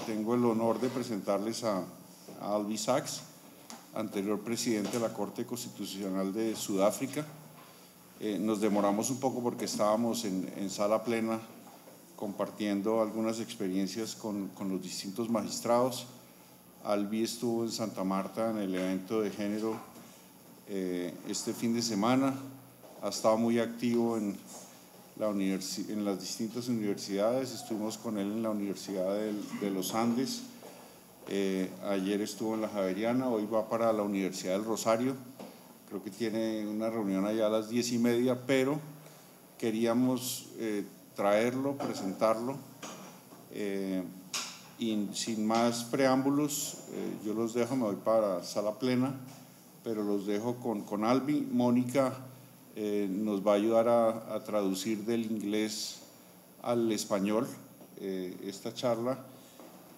tengo el honor de presentarles a Albie Sachs, anterior presidente de la Corte Constitucional de Sudáfrica. Nos demoramos un poco porque estábamos en sala plena compartiendo algunas experiencias con los distintos magistrados. Albie estuvo en Santa Marta en el evento de género este fin de semana, ha estado muy activo en las distintas universidades, estuvimos con él en la Universidad de los Andes, ayer estuvo en la Javeriana, hoy va para la Universidad del Rosario, creo que tiene una reunión allá a las 10:30, pero queríamos traerlo, presentarlo, y sin más preámbulos, yo los dejo, me voy para sala plena, pero los dejo con Albie. Mónica nos va a ayudar a traducir del inglés al español esta charla,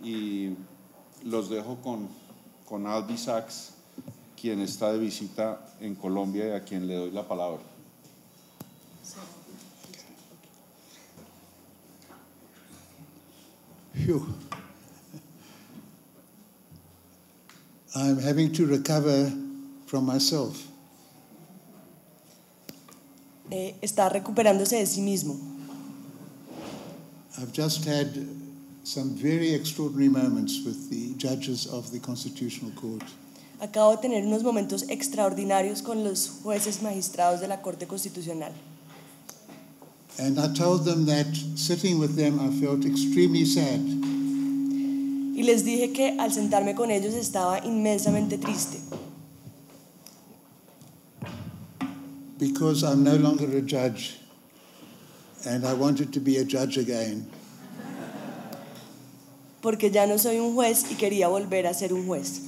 y los dejo con Albie Sachs, quien está de visita en Colombia y a quien le doy la palabra. I'm having to recover from myself. Está recuperándose de sí mismo. I've just had some very extraordinary moments with the judges of the Constitutional Court. Acabo de tener unos momentos extraordinarios con los jueces magistrados de la Corte Constitucional. And I told them that sitting with them I felt extremely sad. Y les dije que al sentarme con ellos estaba inmensamente triste. Because I'm no longer a judge and I wanted to be a judge again. Porque ya no soy un juez y quería volver a ser un juez.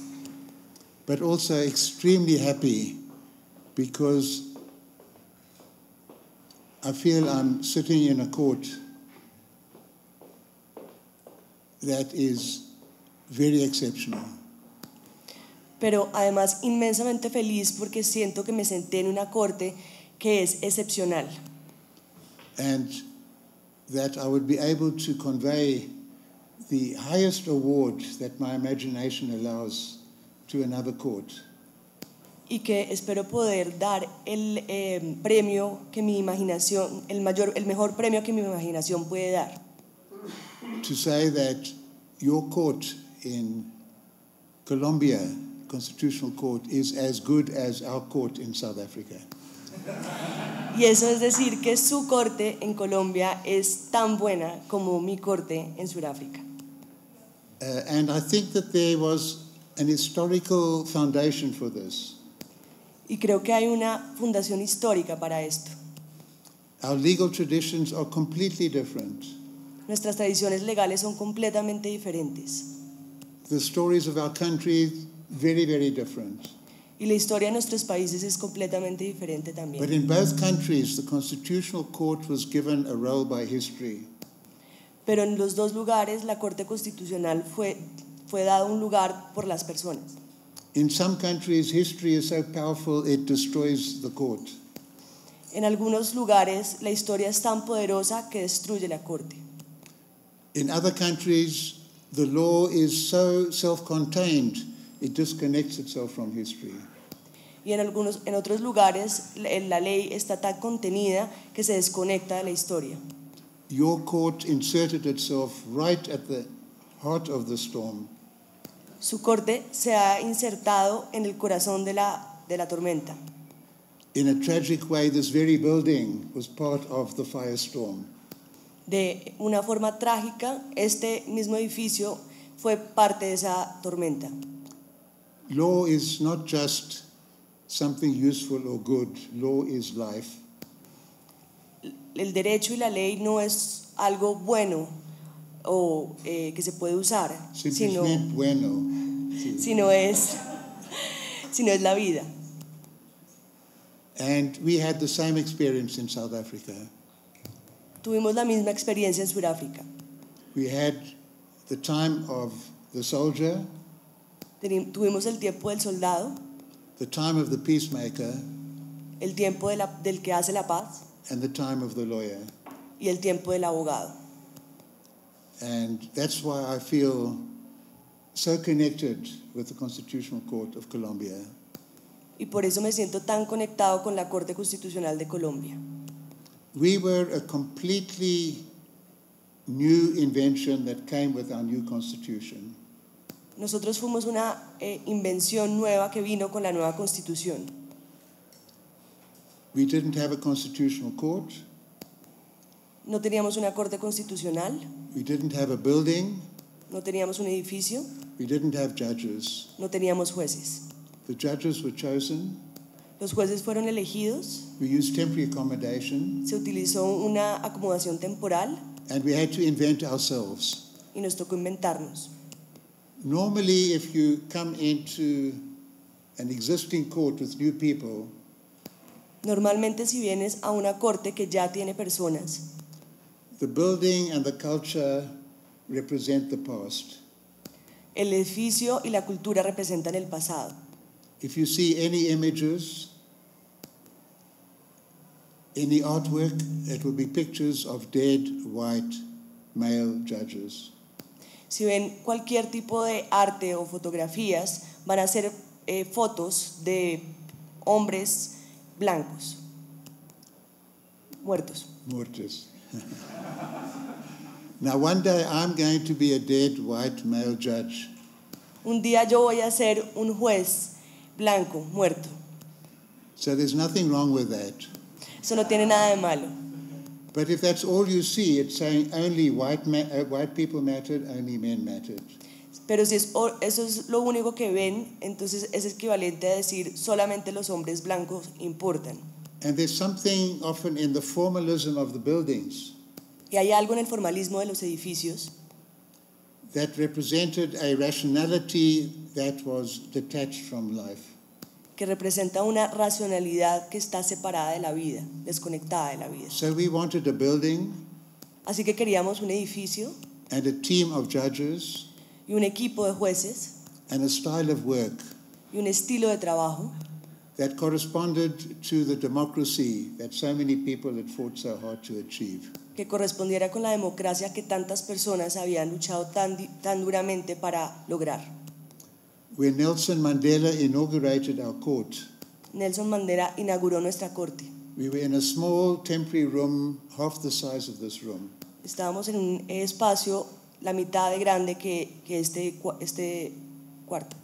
But also extremely happy because I feel I'm sitting in a court that is very exceptional. Pero además inmensamente feliz porque siento que me senté en una corte que es excepcional. And that I would be able to convey the highest award that my imagination allows to another court. Y que espero poder dar el premio que mi imaginación, el mejor premio que mi imaginación puede dar. To say that your court in Colombia, Constitutional Court, is as good as our court in South Africa. Y eso es decir que su corte en Colombia es tan buena como mi corte en Sudáfrica. And I think that there was an historical foundation for this. Y creo que hay una fundación histórica para esto. Our legal traditions are completely different. Nuestras tradiciones legales son completamente diferentes. The stories of our country, very, very different. Y la historia de nuestros países es completamente diferente también. But in both countries, the Constitutional Court was given a role by history. Pero en los dos lugares la Corte Constitucional fue dado un lugar por las personas. In some countries, history is so powerful it destroys the court. En algunos lugares la historia es tan poderosa que destruye la Corte. In other countries, the law is so self-contained it disconnects itself from history. Y en otros lugares la ley está tan contenida que se desconecta de la historia. Your court inserted itself right at the heart of the storm. Su corte se ha insertado en el corazón de la tormenta. In a tragic way, this very building was part of the firestorm. De una forma trágica, este mismo edificio fue parte de esa tormenta. Law is not just something useful or good. Law is life. El derecho y la ley no es algo bueno o que se puede usar, sino es la vida. And we had the same experience in South Africa. Tuvimos la misma experiencia en Sudáfrica. We had the time of the soldier, Tuvimos el tiempo del soldado, the time of the peacemaker, el tiempo del que hace la paz and the time of the lawyer. y el tiempo del abogado. And that's why I feel so connected with the Constitutional Court of Colombia. Y por eso me siento tan conectado con la Corte Constitucional de Colombia. We were a completely new invention that came with our new constitution. Nosotros fuimos una invención nueva que vino con la nueva Constitución. We didn't have a constitutional court. No teníamos una Corte Constitucional, We didn't have a building. no teníamos un edificio, We didn't have judges. no teníamos jueces. The judges were chosen. Los jueces fueron elegidos, We used temporary accommodation, se utilizó una acomodación temporal and we had to invent ourselves. y nos tocó inventarnos. Normally, if you come into an existing court with new people, Normalmente si vienes a una corte que ya tiene personas, the building and the culture represent the past. el edificio y la cultura representan el pasado. If you see any images, any artwork, it will be pictures of dead white male judges. Si ven cualquier tipo de arte o fotografías, van a ser fotos de hombres blancos, muertos. Muertos. Now, one day I'm going to be a dead white male judge. Un día yo voy a ser un juez blanco, muerto. So there's nothing wrong with that. Eso no tiene nada de malo. But if that's all you see, it's saying only white people mattered, only men mattered. Pero si eso es lo único que ven, entonces es equivalente a decir solamente los hombres blancos importan. And there's something often in the formalism of the buildings Y hay algo en el formalismo de los edificios that represented a rationality that was detached from life. que representa una racionalidad que está separada de la vida, desconectada de la vida. So we wanted a building Así que queríamos un edificio and a team of judges y un equipo de jueces and a style of work y un estilo de trabajo that corresponded to the democracy that so many people had fought so hard to achieve. que correspondiera con la democracia que tantas personas habían luchado tan duramente para lograr. When Nelson Mandela inaugurated our court, Nelson Mandela inauguró nuestra corte. we were in a small temporary room, half the size of this room. Estábamos en un espacio la mitad de grande que este cuarto.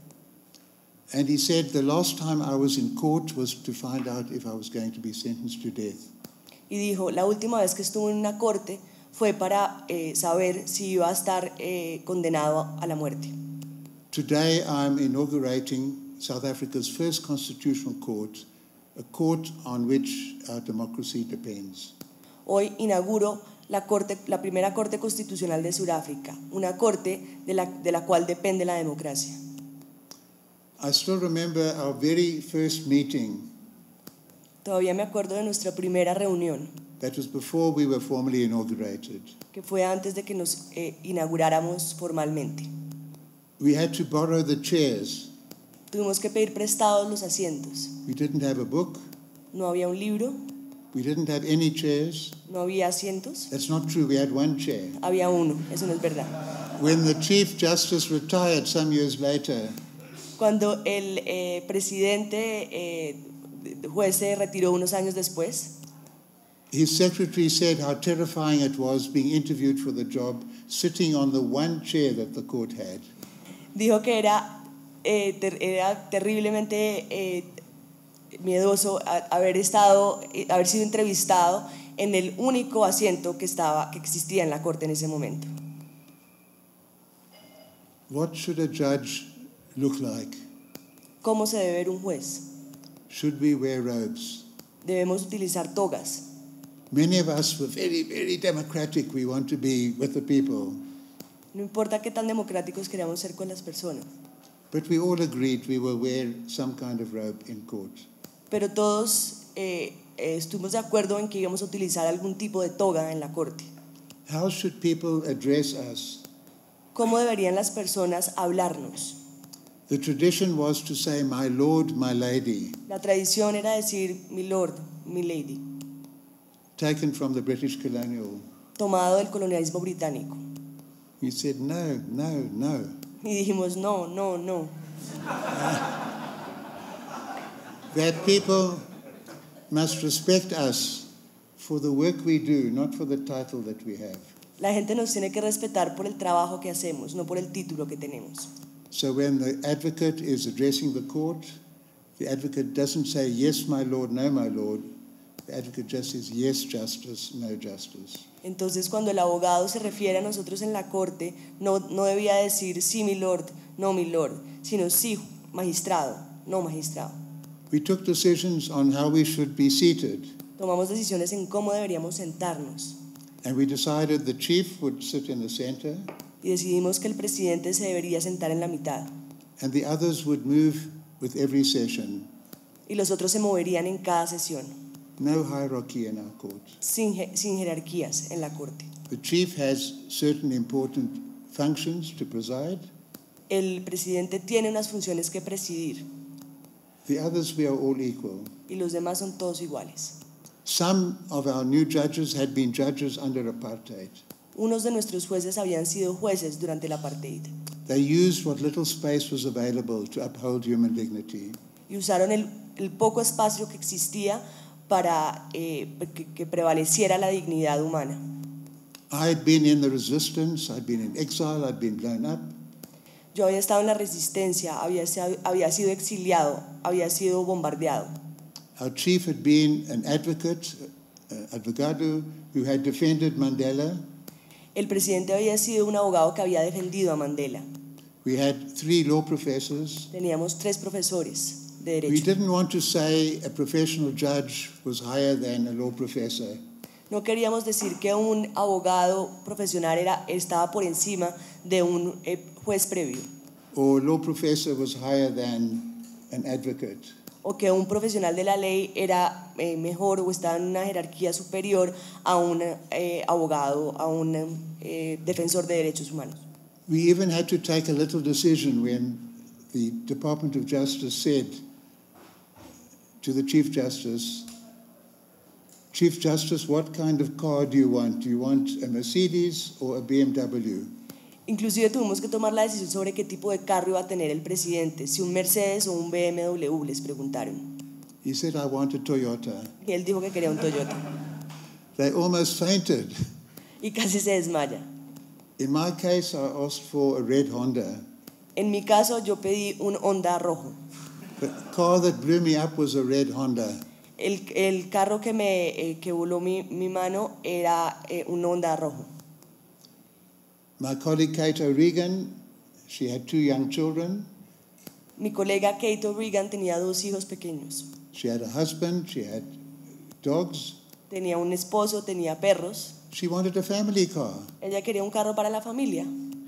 And he said, the last time I was in court was to find out if I was going to be sentenced to death. Y dijo, la última vez que estuve en una corte fue para saber si iba a estar condenado a la muerte. Today I'm inaugurating South Africa's first constitutional court, a court on which our democracy depends. Hoy inauguro la primera Corte Constitucional de Sudáfrica, una corte de la cual depende la democracia. I still remember our very first meeting. Todavía me acuerdo de nuestra primera reunión, That was before we were formally inaugurated. que fue antes de que nos inauguráramos formalmente. We had to borrow the chairs. Tuvimos que pedir prestados los asientos. We didn't have a book. No había un libro, We didn't have any chairs. no había asientos, That's not true. We had one chair. había uno, eso no es verdad. When the Chief Justice retired some years later, Cuando el presidente juez se retiró unos años después, his secretary said how terrifying it was being interviewed for the job, sitting on the one chair that the court had. dijo que era terriblemente miedoso haber sido entrevistado en el único asiento que existía en la corte en ese momento. What should a judge look like? ¿Cómo se debe ver un juez? Should we wear robes? Debemos utilizar togas. Many of us were very, very democratic. We want to be with the people. No importa qué tan democráticos queramos ser con las personas, But we all agreed we will wear some kind of robe in court. pero todos estuvimos de acuerdo en que íbamos a utilizar algún tipo de toga en la corte. How should people address us? ¿Cómo deberían las personas hablarnos? The tradition was to say, my lord, my lady, La tradición era decir mi lord, mi lady, taken from the British colonial. tomado del colonialismo británico. We said, no, no, no. Y dijimos, no, no, no. That people must respect us for the work we do, not for the title that we have. La gente nos tiene que respetar por el trabajo que hacemos, no por el título que tenemos. So when the advocate is addressing the court, the advocate doesn't say, yes, my lord, no, my lord. The advocate just says, yes, justice, no, justice. Entonces, cuando el abogado se refiere a nosotros en la corte, no debía decir sí, mi lord, no, mi lord, sino sí, magistrado, no, magistrado. We took decisions on how we should be seated, Tomamos decisiones en cómo deberíamos sentarnos and we decided the chief would sit in the center, y decidimos que el presidente se debería sentar en la mitad and the others would move with every session. y los otros se moverían en cada sesión, No hierarchy in our court. sin jerarquías en la corte. The chief has certain important functions to preside. El presidente tiene unas funciones que presidir The others, we are all equal. y los demás son todos iguales. Some of our new judges had been judges under Apartheid. Unos de nuestros jueces habían sido jueces durante el Apartheid They used what little space was available to uphold human dignity. y usaron el poco espacio que existía para que prevaleciera la dignidad humana. I had been in the resistance, I'd been in exile, I'd been blown up. Yo había estado en la resistencia, había sido exiliado, había sido bombardeado. Our chief had been an advocate, advogado, who had defended Mandela. El presidente había sido un abogado que había defendido a Mandela. We had 3 law professors. Teníamos 3 profesores de We derecho. didn't want to say a professional judge was higher than a law professor. No queríamos decir que un abogado profesional estaba por encima de un juez previo Or a law professor was higher than an advocate. o que un profesional de la ley era mejor o estaba en una jerarquía superior a un abogado, a un defensor de derechos humanos. We even had to take a little decision when the Department of Justice said to the Chief Justice, what kind of car do you want? Do you want a Mercedes or a BMW? Inclusive tuvimos que tomar la decisión sobre qué tipo de carro iba a tener el presidente, si un Mercedes o un BMW, les preguntaron. He said, I want a Toyota. Y él dijo que quería un Toyota They almost fainted. y casi se desmaya. In my case, I asked for a red Honda. En mi caso, yo pedí un Honda rojo. The car that blew me up was a red Honda. El carro que voló mi mano era un Honda rojo. My colleague Kate O'Regan, she had 2 young children. Mi colega Kate O'Regan tenía 2 hijos pequeños. She had a husband, she had dogs. Tenía un esposo, tenía perros. She wanted a family car. Ella quería un carro para la familia.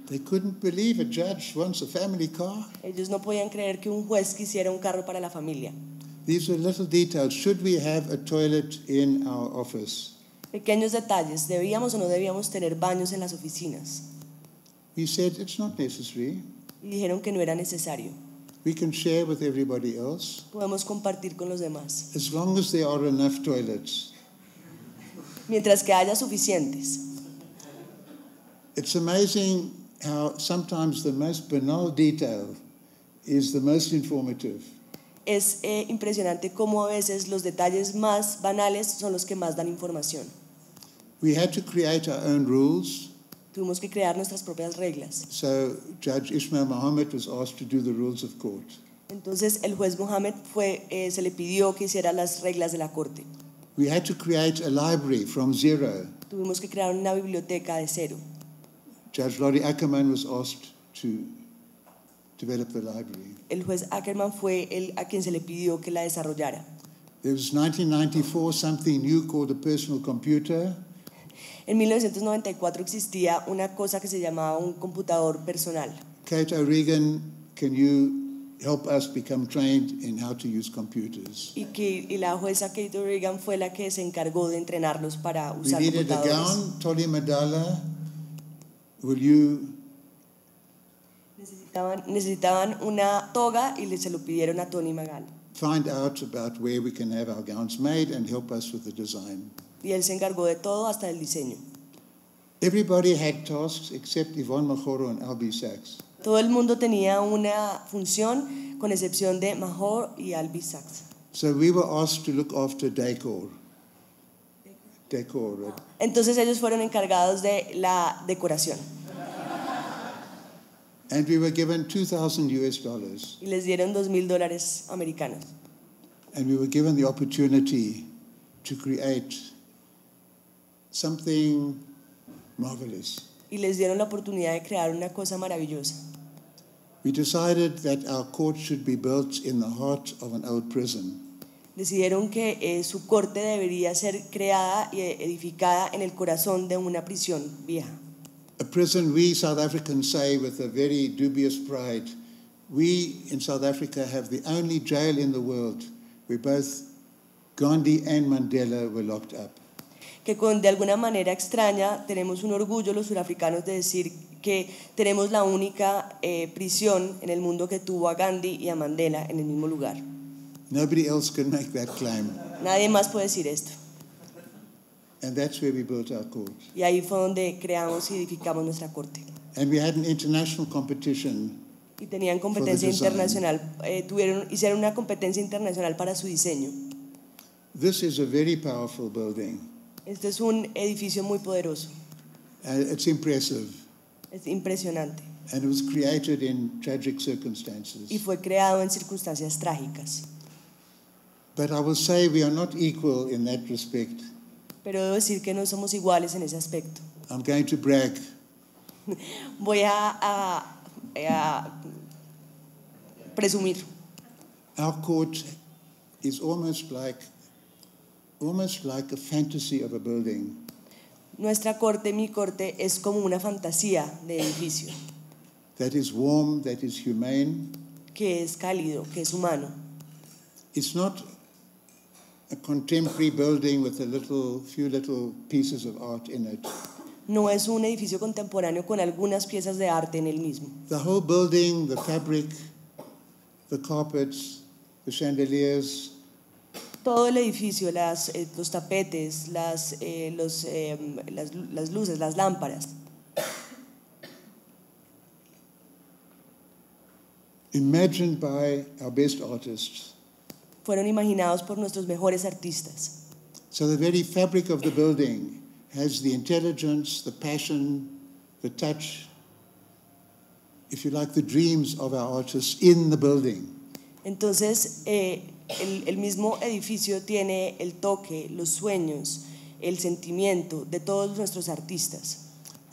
They couldn't believe a judge wants a family car. Ellos no podían creer que un juez quisiera un carro para la familia. These were little details. Should we have a toilet in our office? Pequeños detalles, ¿debíamos o no debíamos tener baños en las oficinas? We said it's not necessary. Y dijeron que no era necesario. We can share with everybody else Podemos compartir con los demás, as long as there are enough toilets. mientras que haya suficientes. It's amazing how sometimes the most banal detail is the most informative. Es impresionante cómo a veces los detalles más banales son los que más dan información. We had to create our own rules. Tuvimos que crear nuestras propias reglas. So Judge Ismail Mohammed was asked to do the rules of court. Entonces el juez Mohammed se le pidió que hiciera las reglas de la corte. We had to create a library from zero. Tuvimos que crear una biblioteca de cero. Judge Laurie Ackerman was asked to develop the library. El juez Ackerman fue a quien se le pidió que la desarrollara. There was 1994 something new called a personal computer. En 1994 existía una cosa que se llamaba un computador personal. Kate O'Regan, can you help us become trained in how to use computers? Y la jueza Kate O'Regan fue la que se encargó de entrenarlos para We usar needed a computadores. gown. Tolly Madala, will you? Necesitaban una toga y se lo pidieron a Tony Magal. Find out about where we can have our gowns made and help us with the design. Y él se encargó de todo hasta el diseño. Everybody had tasks except Yvonne Majoro and Albie Sachs. Todo el mundo tenía una función, con excepción de Narró y Albie Sachs. So we were asked to look after decor. Decor. Entonces ellos fueron encargados de la decoración. And we were given $2,000 Y les dieron $2,000 americanos. And we were given the opportunity to create something marvelous. Y les dieron la oportunidad de crear una cosa maravillosa. We decided that our court should be built in the heart of an old prison. Decidieron que su corte debería ser creada y edificada en el corazón de una prisión vieja. A prison we South Africans say with a very dubious pride, we in South Africa have the only jail in the world where both Gandhi and Mandela were locked up. Que de alguna manera extraña tenemos un orgullo los surafricanos de decir que tenemos la única prisión en el mundo que tuvo a Gandhi y a Mandela en el mismo lugar. Nobody else can make that claim. Nadie más puede decir esto. And that's where we built our court. Y ahí fue donde creamos y edificamos nuestra corte. And we had an international competition. Y tenían competencia internacional, hicieron una competencia internacional para su diseño. This is a very powerful building. Este es un edificio muy poderoso. It's impressive. Es impresionante. And it was created in tragic circumstances. Y fue creado en circunstancias trágicas. But I will say we are not equal in that respect. Pero debo decir que no somos iguales en ese aspecto. I'm going to brag. Voy a presumir. Our court is almost like a fantasy of a building. Nuestra corte, mi corte, es como una fantasía de edificio. That is warm, that is humane. Que es cálido, que es humano. It's not a contemporary building with few little pieces of art in it. No es un edificio contemporáneo con algunas piezas de arte en el mismo. The whole building, the fabric, the carpets, the chandeliers. Todo el edificio, los tapetes, las luces, las lámparas. Imagined by our best artists. Fueron imaginados por nuestros mejores artistas. So the very fabric of the building has the intelligence, the passion, the touch, if you like, the dreams of our artists in the building. Entonces, el mismo edificio tiene el toque, los sueños, el sentimiento de todos nuestros artistas.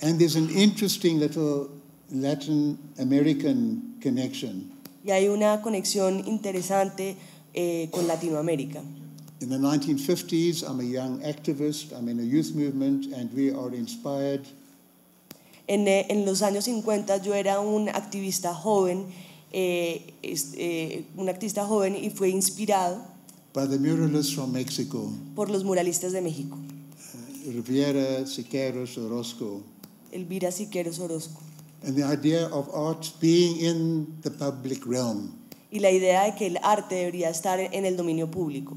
And there's an interesting little Latin American connection. Y hay una conexión interesante con Latinoamérica. In the 1950s, I'm a young activist. I'm in a youth movement, and we are inspired. En los años 50 yo era un activista joven, y fue inspirado by the muralists from Mexico. Por los muralistas de México. Rivera, Siqueiros, Orozco. Elvira Siqueiros Orozco. And the idea of art being in the public realm. Y la idea de que el arte debería estar en el dominio público.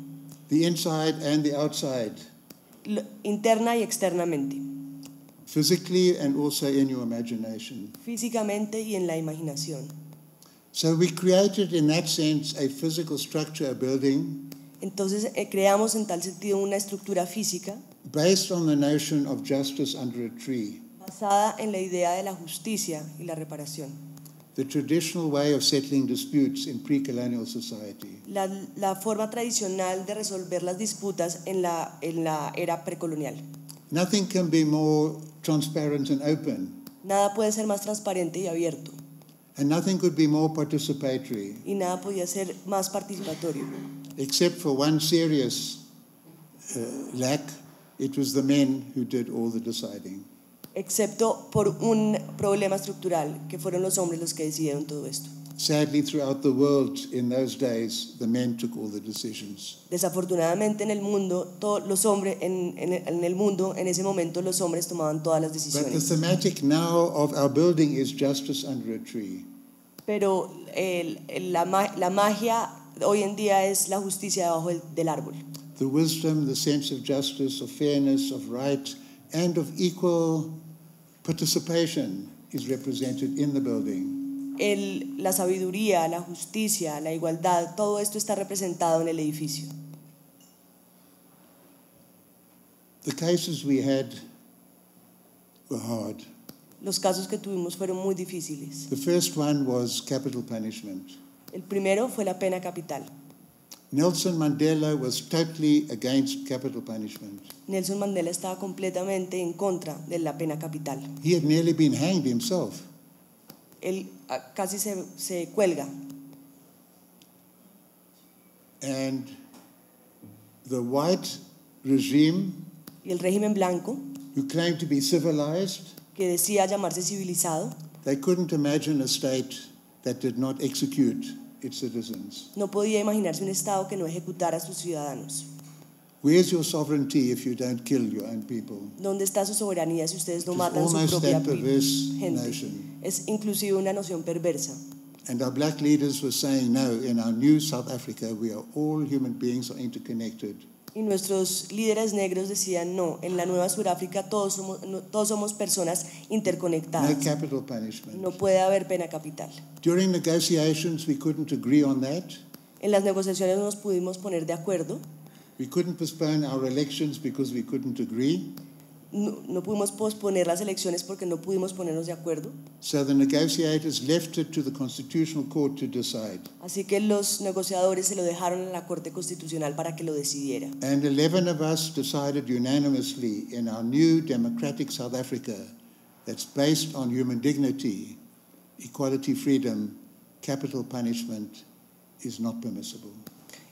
The inside and the outside. Interna y externamente. Physically and also in your imagination. Físicamente y en la imaginación. So we created in that sense a physical structure, a building. Entonces creamos en tal sentido una estructura física. Based on the notion of justice under a tree. Basada en la idea de la justicia y la reparación. The traditional way of settling disputes in pre-colonial society. La forma tradicional de resolver las disputas en la era precolonial. Nothing can be more transparent and open. Nada puede ser más transparente y abierto. And nothing could be more participatory. Y nada podía ser más participatorio. Except for one serious lack, it was the men who did all the deciding. Excepto por un problema estructural, que fueron los hombres los que decidieron todo esto. Sadly, throughout the world in those days, the men took all the decisions. Desafortunadamente en el mundo, los hombres en el mundo en ese momento los hombres tomaban todas las decisiones. But the thematic now of our building is justice under a tree. Pero la magia hoy en día es la justicia debajo del árbol. The wisdom, the sense of justice, of fairness, of right, and of equal participation is represented in the building. la sabiduría, la justicia, la igualdad, todo esto está representado en el edificio. The cases we had were hard. Los casos que tuvimos fueron muy difíciles. The first one was capital punishment. El primero fue la pena capital. Nelson Mandela was totally against capital punishment. Nelson Mandela estaba completamente en contra de la pena capital. He had nearly been hanged himself. Él casi se cuelga. And the white regime, Y el régimen blanco, who claimed to be civilized, que decía llamarse civilizado, they couldn't imagine a state that did not execute its citizens. no podía imaginarse un Estado que no ejecutara a sus ciudadanos. Where's your sovereignty if you don't kill your own people? ¿Dónde está su soberanía si ustedes no It is matan a su almost propia that perverse gente? notion. Es inclusive una noción perversa. And our black leaders were saying, no, in our new South Africa, we are all human beings are interconnected. Y nuestros líderes negros decían, no, en la nueva Sudáfrica todos somos personas No interconectadas. capital punishment. No puede haber pena capital. During negotiations, we couldn't agree on that. En las negociaciones no nos pudimos poner de acuerdo. We couldn't postpone our elections because we couldn't agree. No pudimos posponer las elecciones porque no pudimos ponernos de acuerdo. So the negotiators left it to the Constitutional Court to decide. Así que los negociadores se lo dejaron a la Corte Constitucional para que lo decidiera. And 11 of us decided unanimously in our new democratic South Africa that's based on human dignity, equality, freedom, capital punishment is not permissible.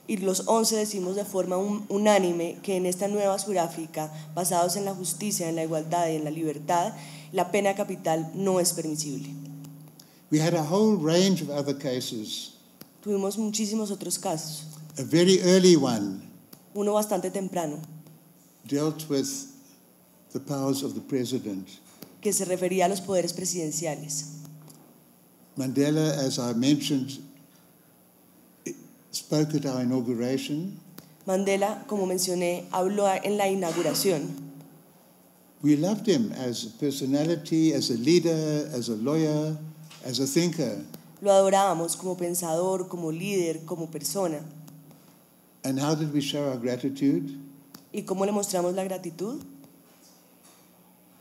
Y los 11 decimos de forma unánime que en esta nueva Sudáfrica, basados en la justicia, en la igualdad y en la libertad, la pena capital no es permisible. We had a whole range of other cases. Tuvimos muchísimos otros casos. A very early one Uno bastante temprano, dealt with the powers of the president. que se refería a los poderes presidenciales. Mandela, as I mentioned, spoke at our inauguration. Mandela, como mencioné, habló en la inauguración. We loved him as a personality, as a leader, as a lawyer, as a thinker. Lo adorábamos como pensador, como líder, como persona. And how did we show our gratitude? ¿Y cómo le mostramos la gratitud?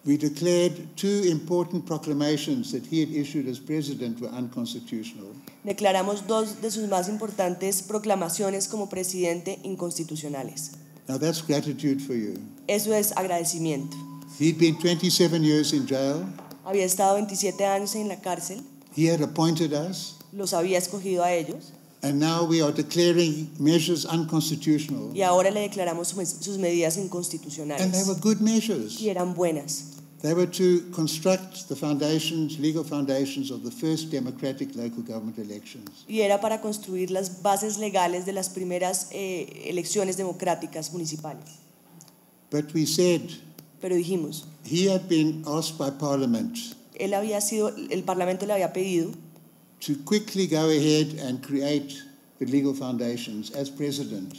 We declared two important proclamations that he had issued as president were unconstitutional. Declaramos dos de sus más importantes proclamaciones como presidente inconstitucionales. Now that's gratitude for you. Eso es agradecimiento. He'd been 27 years in jail. Había estado 27 años en la cárcel, He had appointed us. los había escogido a ellos And now we are declaring measures unconstitutional. y ahora le declaramos sus medidas And they inconstitucionales. were good measures. Y eran buenas. They were to construct the foundations, legal foundations of the first democratic local government elections. Y era para construir las bases legales de las primeras elecciones democráticas municipales. But we said Pero dijimos, he had been asked by Parliament el Parlamento le había pedido to quickly go ahead and create the legal foundations as president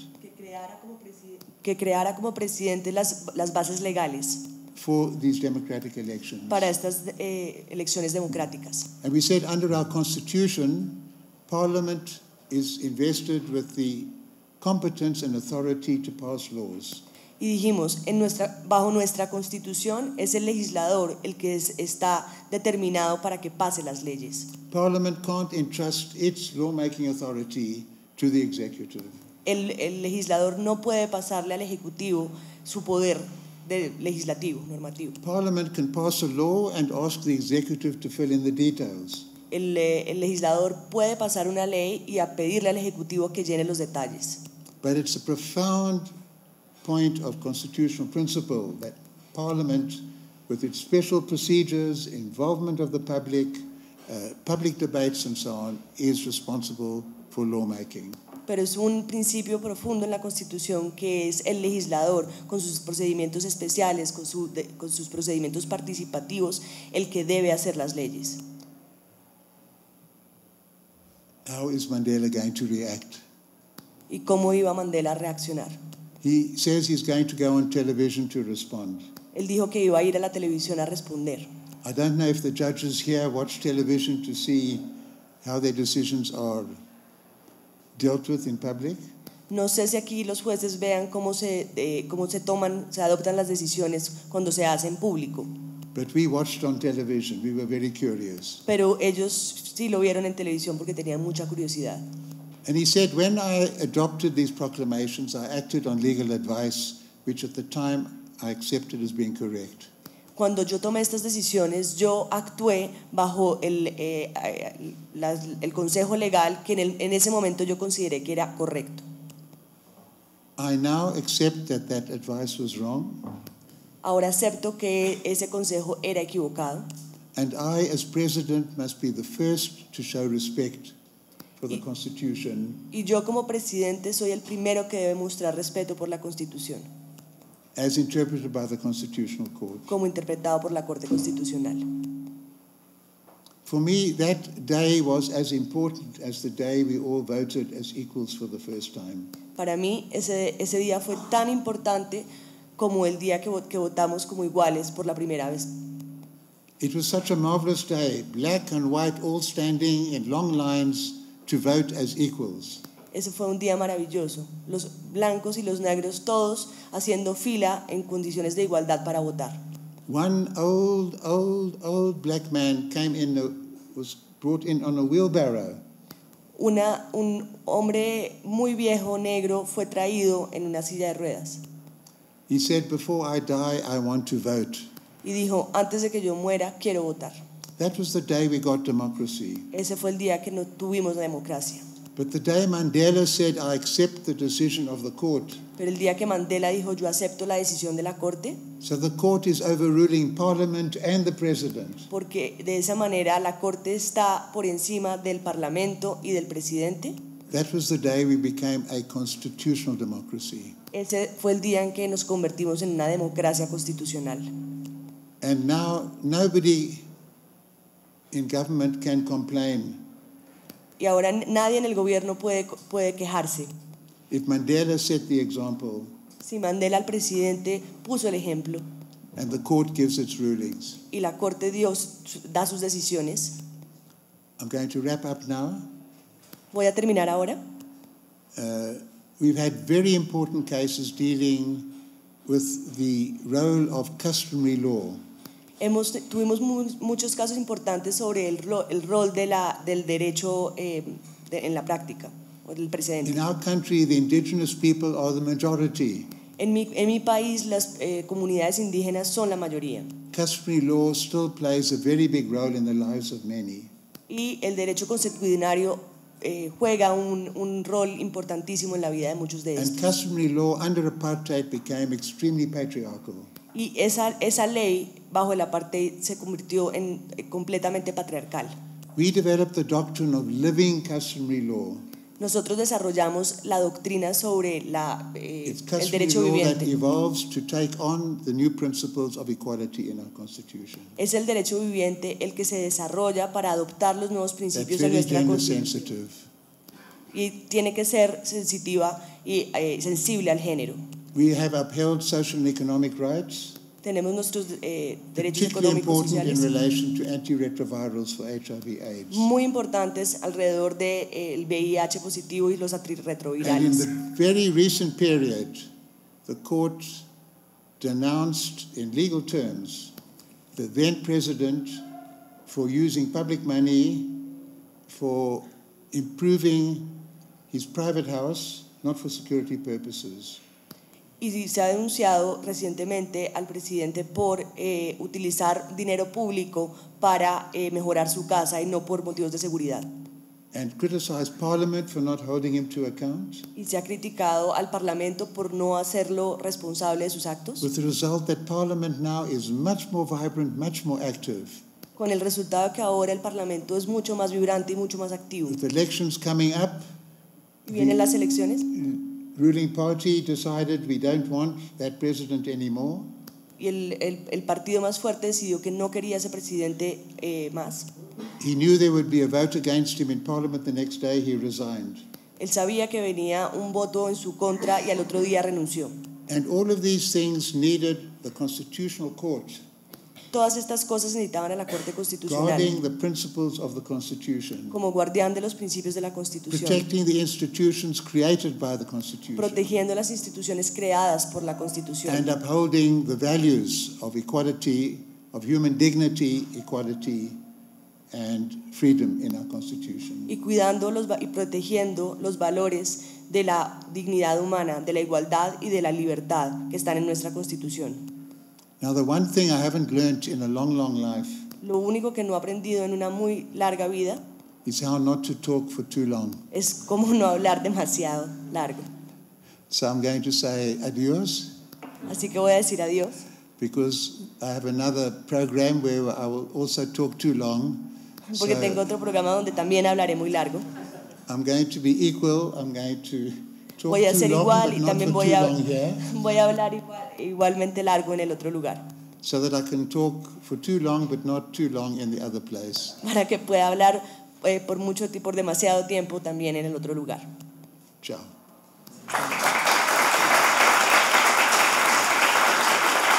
que creara como presidente las bases legales for these democratic elections. para estas elecciones democráticas. And we said under our constitution, Parliament is invested with the competence and authority to pass laws. Y dijimos, bajo nuestra Constitución es el legislador el que está determinado para que pase las leyes. Parliament can't entrust its lawmaking authority to the executive. El legislador no puede pasarle al Ejecutivo su poder legislativo, normativo. Parliament can pass a law and ask the executive to fill in the details. El legislador puede pasar una ley y a pedirle al Ejecutivo que llene los detalles. But it's a profound point of constitutional principle that Parliament, with its special procedures, involvement of the public debates and so on, is responsible for lawmaking. Pero es un principio profundo en la Constitución que es el legislador, con sus procedimientos especiales, con sus procedimientos participativos, el que debe hacer las leyes. How is Mandela going to react? ¿Y cómo iba Mandela a reaccionar? He says he's going to go on television to respond. Él dijo que iba a ir a la televisión a responder. I don't know if the judges here watch television to see how their decisions are dealt with in public. No sé si aquí los jueces vean cómo se adoptan las decisiones cuando se hace en público. But we watched on television. We were very curious. Pero ellos sí lo vieron en televisión porque tenían mucha curiosidad. And he said, when I adopted these proclamations, I acted on legal advice, which at the time I accepted as being correct. Cuando yo tomé estas decisiones, yo actué bajo el consejo legal que en ese momento yo consideré que era correcto. I now accept that that advice was wrong. Ahora acepto que ese consejo era equivocado. And I, as president, must be the first to show respect for the Constitution. Y yo como presidente soy el primero que debe mostrar respeto por la Constitución, As interpreted by the Constitutional Court. como interpretado por la Corte Constitucional. For me, that day was as important as the day we all voted as equals for the first time. Para mí ese día fue tan importante como el día que votamos como iguales por la primera vez. It was such a marvelous day, black and white all standing in long lines to vote as equals. Ese fue un día maravilloso, los blancos y los negros todos haciendo fila en condiciones de igualdad para votar. One old black man was brought in on a wheelbarrow. Un hombre muy viejo negro fue traído en una silla de ruedas. He said, before I die, I want to vote. Y dijo, antes de que yo muera, quiero votar. That was the day we got democracy. Ese fue el día que no tuvimos la democracia. But the day Mandela said, I accept the decision of the court. Pero el día que Mandela dijo, yo acepto la decisión de la Corte, So the court is overruling Parliament and the president. porque de esa manera la Corte está por encima del Parlamento y del presidente. That was the day we became a constitutional democracy. Ese fue el día en que nos convertimos en una democracia constitucional. And now nobody in government can complain. Y ahora nadie en el gobierno puede quejarse. If Mandela set the example Si Mandela, el presidente, puso el ejemplo and the court gives its rulings. y la Corte da sus decisiones. I'm going to wrap up now. Voy a terminar ahora. We've had very important cases dealing with the role of customary law. Tuvimos muchos casos importantes sobre el rol del derecho en la práctica, o del precedente. In our country, the indigenous people are the majority. En mi país, las comunidades indígenas son la mayoría. Customary law still plays a very big role in the lives of many. Y el derecho consuetudinario juega un rol importantísimo en la vida de muchos de And estos. customary law under Apartheid became extremely patriarchal. Y esa ley bajo el Apartheid se convirtió en completamente patriarcal. We developed the doctrine of living customary law. Nosotros desarrollamos la doctrina sobre It's el customary derecho law that viviente. evolves to take on the new principles of equality in our Constitution. Es el derecho viviente el que se desarrolla para adoptar los nuevos That's principios de very nuestra gender Constitución. sensitive. Y tiene que ser sensitiva y sensible al género. We have upheld social and economic rights, Tenemos nuestros derechos particularly económicos y important in sociales relation to antiretrovirals for HIV/AIDS. muy importantes alrededor del VIH positivo y los And in antirretrovirales. the very recent period, the court denounced in legal terms the then president for using public money for improving his private house, not for security purposes. Y se ha denunciado recientemente al presidente por utilizar dinero público para mejorar su casa y no por motivos de seguridad. And criticized Parliament for not holding him to account, Y se ha criticado al Parlamento por no hacerlo responsable de sus actos, with the result that Parliament now is much more vibrant, much more active. con el resultado que ahora el Parlamento es mucho más vibrante y mucho más activo. With elections coming up, Y vienen las elecciones ruling party decided we don't want that president anymore. y el partido más fuerte decidió que no quería ese presidente más. He knew there would be a vote against him in Parliament the next day. He resigned. Él sabía que venía un voto en su contra y al otro día renunció. And all of these things needed the Constitutional Court Todas estas cosas necesitaban a la Corte Constitucional guarding the principles of the Constitution, como guardián de los principios de la Constitución, protecting the institutions created by the Constitution, protegiendo las instituciones creadas por la Constitución and upholding the values of equality, of human dignity, equality, and freedom in our Constitution. y cuidando y protegiendo los valores de la dignidad humana, de la igualdad y de la libertad que están en nuestra Constitución. Now, the one thing I haven't learned in a long, long life Lo único que no he aprendido en una muy larga vida is how not to talk for too long. es cómo no hablar demasiado largo. So I'm going to say adios, Así que voy a decir adiós, because I have another program where I will also talk too long. porque So tengo otro programa donde también hablaré muy largo. I'm going to be equal. I'm going to talk Voy a too ser long, igual but y not también for too long here, voy a hablar igualmente largo en el otro lugar, so that I can talk for too long, but not too long in the other place. para que pueda hablar por demasiado tiempo también en el otro lugar. Ciao.